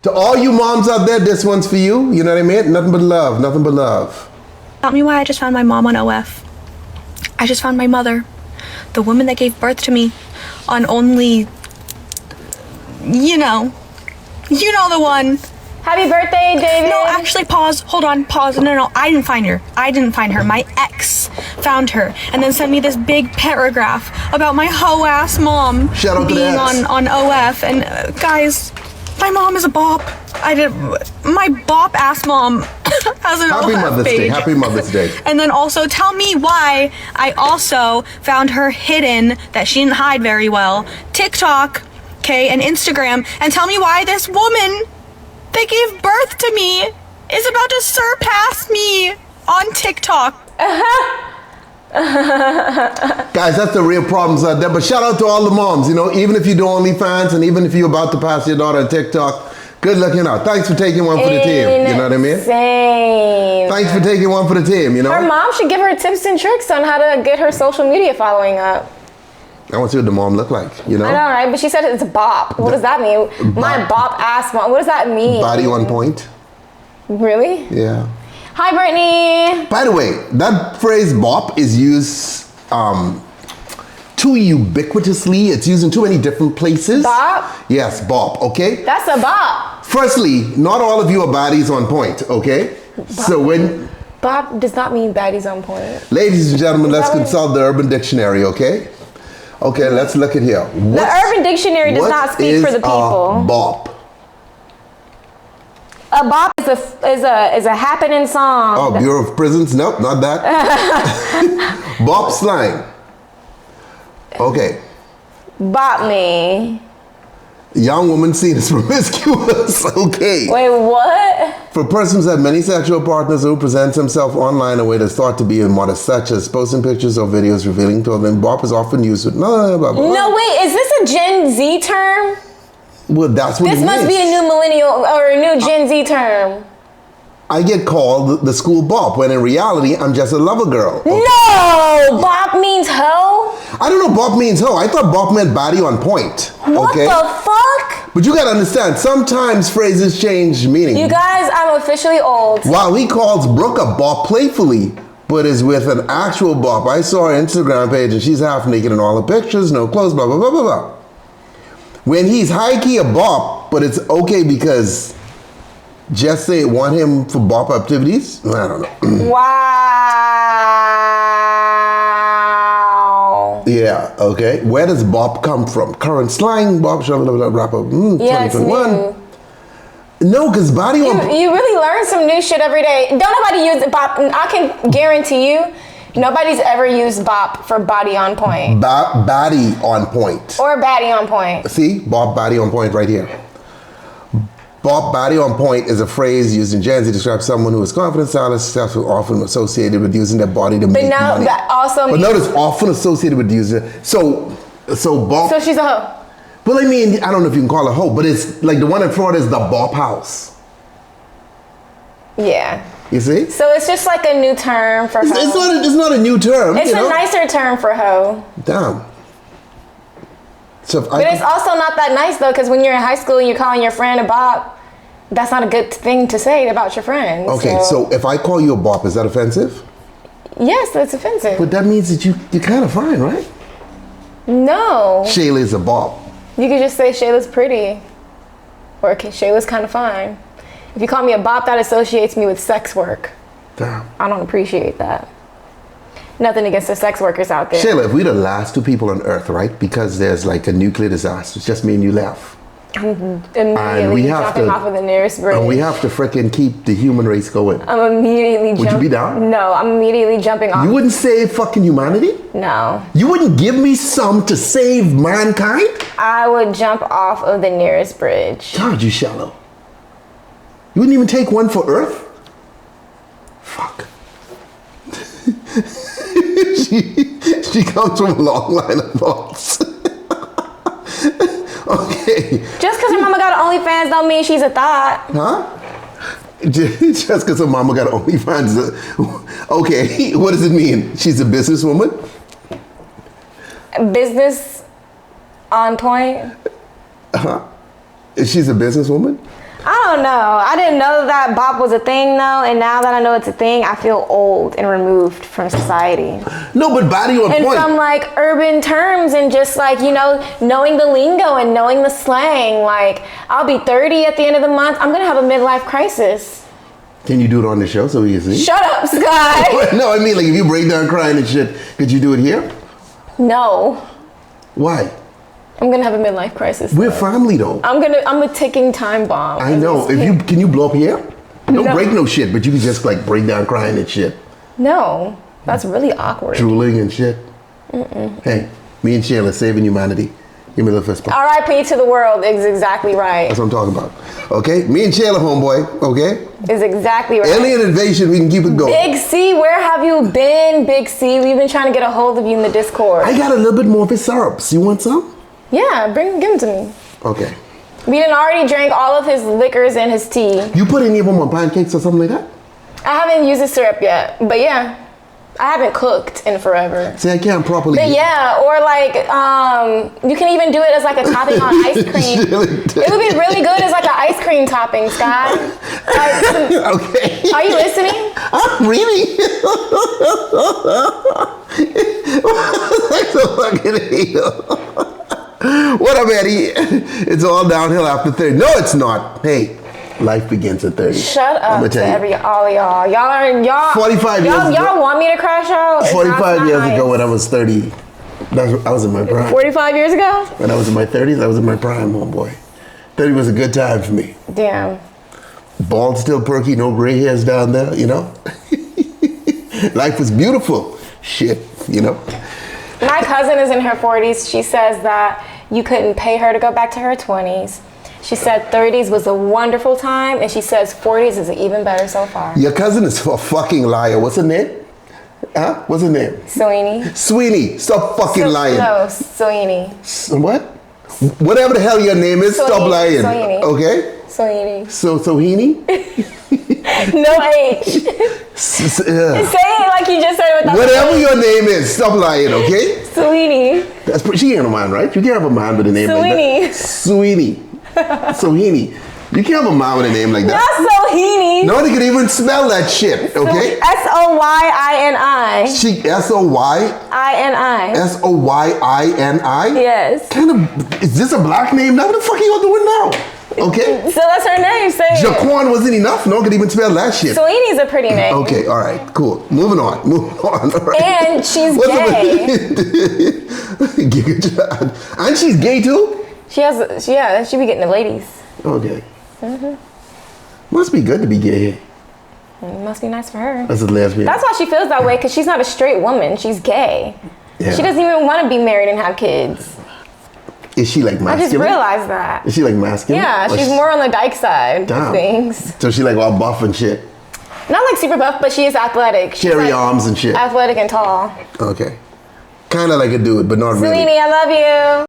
To all you moms out there, this one's for you. You know what I mean? Nothing but love. Nothing but love. Tell me why I just found my mom on OF. I just found my mother, the woman that gave birth to me, on Only... You know the one. Happy birthday, David. No, actually, pause. Hold on, pause. No, I didn't find her. My ex found her and then sent me this big paragraph about my hoe-ass mom Shout out to being the ex. on OF. And guys, my mom is a bop. My bop-ass mom has an Happy OF Mother's page. Day. Happy Mother's Day. And then also tell me why I also found her hidden, that she didn't hide very well, TikTok, okay, and Instagram, and tell me why this woman that gave birth to me is about to surpass me on TikTok. Guys, that's the real problems out there. But shout out to all the moms. Even if you do OnlyFans and even if you're about to pass your daughter on TikTok, good looking out. Thanks for taking one for the team. You know what I mean? Same. Thanks for taking one for the team, Her mom should give her tips and tricks on how to get her social media following up. I want to see what the mom look like, I know, right? But she said it's a bop. What does that mean? My bop-ass mom. What does that mean? Body on point. Really? Yeah. Hi, Brittany. By the way, that phrase bop is used too ubiquitously. It's used in too many different places. Bop? Yes, bop, okay? That's a bop. Firstly, not all of you are bodies on point, okay? Bop. So when... Bop does not mean baddies on point. Ladies and gentlemen, let's that consult the Urban Dictionary, okay? Okay, let's look at here. The Urban Dictionary does not speak for the people. A bop? A bop is a happening song. Oh, Bureau of Prisons? Nope, not that. Bop slang. Okay. Bop me. Young woman seen as promiscuous. Okay. Wait, what? For persons who have many sexual partners who presents himself online in a way that's thought to be immodest, such as posting pictures or videos revealing to them, bop is often used with blah, blah, blah. No, wait, is this a Gen Z term? Well, that's what This it must means. be a new millennial or a new Gen Z term. I get called the school bop when in reality I'm just a lover girl. Okay? No! Bop means hoe? I don't know bop means hoe. I thought bop meant body on point. What Okay? the fuck? But you gotta understand, sometimes phrases change meaning. You guys, I'm officially old. While he calls Brooke a bop playfully, but is with an actual bop. I saw her Instagram page and she's half naked in all the pictures, no clothes, blah, blah, blah, blah, blah. When he's high-key a bop, but it's okay because just say want him for bop activities? I don't know. Wow. Yeah, okay. Where does bop come from? Current slang, bop, rapper, Yeah, it's 2021. new. No, because body on... You really learn some new shit every day. Don't nobody use bop. I can guarantee you, nobody's ever used bop for body on point. Body on point. Or baddie on point. See? Bop body on point right here. Bop body on point is a phrase used in Gen Z to describe someone who is confident, stylish, successful, often associated with using their body to make now money. that also But means... notice, often associated with using... So bop... So she's a hoe. Well, I mean, I don't know if you can call it a hoe, but it's like the one in Florida is the bop house. Yeah. You see? So it's just like a new term for hoe. It's not a new term. It's a nicer term for hoe. Damn. So But it's also not that nice though, because when you're in high school and you're calling your friend a bop, that's not a good thing to say about your friend. Okay, so if I call you a bop, is that offensive? Yes, that's offensive. But that means that you're kind of fine, right? No. Shayla is a bop. You could just say Shayla's pretty. Or Shayla's kind of fine. If you call me a bop, that associates me with sex work. Damn. I don't appreciate that. Nothing against the sex workers out there. Shayla, if we're the last two people on Earth, right? Because there's like a nuclear disaster, it's just me and you left. Immediately jumping off of the nearest bridge. And we have to frickin' keep the human race going. I'm immediately Would you be down? No, I'm immediately jumping off. You wouldn't save fucking humanity? No. You wouldn't give me some to save mankind? I would jump off of the nearest bridge. God, you shallow. You wouldn't even take one for Earth? Fuck. she comes from a long line of thoughts. Okay. Just because her mama got OnlyFans don't mean she's a thought. Huh? Just because her mama got OnlyFans. Okay, what does it mean? She's a businesswoman? Business on point. She's a businesswoman? I don't know. I didn't know that bop was a thing though, and now that I know it's a thing, I feel old and removed from society. No, but body on And point. from like urban terms and just like, you know, knowing the lingo and knowing the slang. Like, I'll be 30 at the end of the month. I'm gonna have a midlife crisis. Can you do it on the show so we can see? Shut up, Sky. No, I mean like if you break down crying and shit, could you do it here? No. Why? I'm gonna have a midlife crisis. We're family though. I'm a ticking time bomb. I know. Can you blow up here? Don't No. break no shit, but you can just like break down crying and shit. No, that's really awkward. Drooling and shit. Hey, me and Shayla saving humanity. Give me the fist bump. R.I.P. to the world is exactly right. That's what I'm talking about. Okay? Me and Shayla, homeboy. Okay? Is exactly right. Alien invasion, we can keep it going. Big C, where have you been, Big C? We've been trying to get a hold of you in the Discord. I got a little bit more of his syrups. You want some? Yeah, give them to me. Okay. We done already drank all of his liquors and his tea. You put any of them on pancakes or something like that? I haven't used the syrup yet, but yeah. I haven't cooked in forever. See, I can't properly. But yeah, or like, you can even do it as like a topping on ice cream. It would be really good as like an ice cream topping, Sky. Okay. Are you listening? I'm reading. Like a fucking hater. What up, Eddie? It's all downhill after 30. No, it's not. Hey, life begins at 30. Shut up to all of y'all. Y'all 45 years ago. Y'all want me to crash out? It's 45 years nice. ago when I was 30. I was in my prime. 45 years ago? When I was in my 30s, I was in my prime, homeboy. 30 was a good time for me. Damn. Bald still perky, no gray hairs down there, you know? Life was beautiful. Shit, you know? My cousin is in her 40s. She says that you couldn't pay her to go back to her 20s. She said 30s was a wonderful time, and she says 40s is even better so far. Your cousin is a fucking liar. What's her name? Huh? What's her name? Sweeney. Sweeney. Stop fucking lying. No, Sweeney. What? Whatever the hell your name is, stop lying. Sweeney. Okay? Sweeney. Sohini? No H. Say it like you just said it without Whatever your name is, stop lying, okay? Sweeney. She ain't a man, right? You can't have a man with a name like that. Sweeney. Sohini. You can't have a man with a name like that. Not Sohini. Nobody can even spell that shit, okay? Soyini. She S-O-Y? Ini. S-O-Y-I-N-I? Yes. Is this a black name? Now what the fuck are you all doing now? Okay? So that's her name. Say it. Jaquan wasn't enough? No one could even spell that shit. Sweeney's a pretty name. Okay, all right, cool. Moving on. All right. And she's gay. And she's gay too? She be getting the ladies. Okay. Must be good to be gay. It must be nice for her. That's a lesbian. That's why she feels that way, because she's not a straight woman. She's gay. Yeah. She doesn't even want to be married and have kids. Is she like masculine? I just realized that. Is she like masculine? Yeah, she's more on the dyke side of things. So she like all buff and shit? Not like super buff, but she is athletic. She's Cherry like arms and shit? Athletic and tall. Okay. Kind of like a dude, but not really. Sweeney, I love you.